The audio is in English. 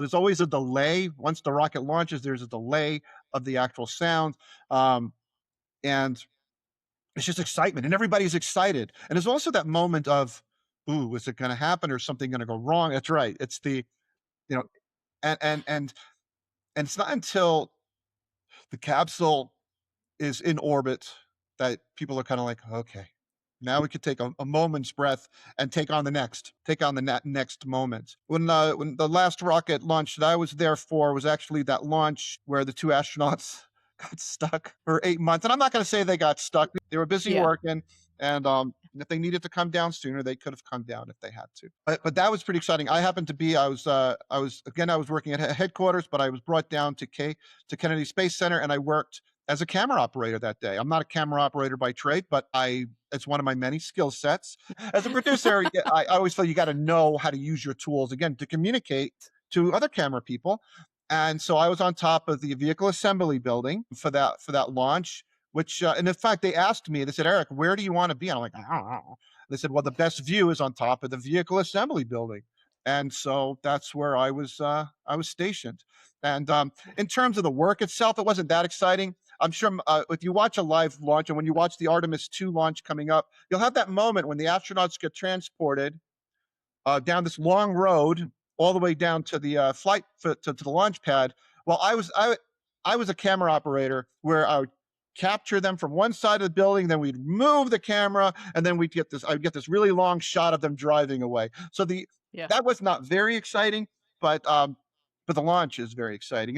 There's always a delay. Once the rocket launches, there's a delay of the actual sound. Um, and it's just excitement, and everybody's excited. And there's also that moment of, ooh, is it going to happen or something going to go wrong? That's right. It's the, you know, and, and, and, and it's not until the capsule is in orbit that people are kind of like, okay, now we could take a moment's breath and take on the next moment. When the last rocket launch that I was there for was actually that launch where the two astronauts got stuck for 8 months. And I'm not going to say they got stuck. They were busy Yeah. working, and if they needed to come down sooner, they could have come down if they had to. But that was pretty exciting. I happened to be I was working at headquarters, but I was brought down to Kennedy Space Center, and I worked as a camera operator that day. I'm not a camera operator by trade, but it's one of my many skill sets. As a producer, I always feel you got to know how to use your tools again to communicate to other camera people. And so I was on top of the vehicle assembly building for that launch. Which, and in fact, they asked me. They said, "Eric, where do you want to be?" And I'm like, "I don't know." They said, "Well, the best view is on top of the vehicle assembly building." And so that's where I was stationed. And in terms of the work itself, it wasn't that exciting. I'm sure if you watch a live launch and when you watch the Artemis 2 launch coming up, you'll have that moment when the astronauts get transported down this long road all the way down to the to the launch pad. Well, I was a camera operator where I would capture them from one side of the building, then we'd move the camera, and then I'd get this really long shot of them driving away. So the Yeah. that was not very exciting, but the launch is very exciting.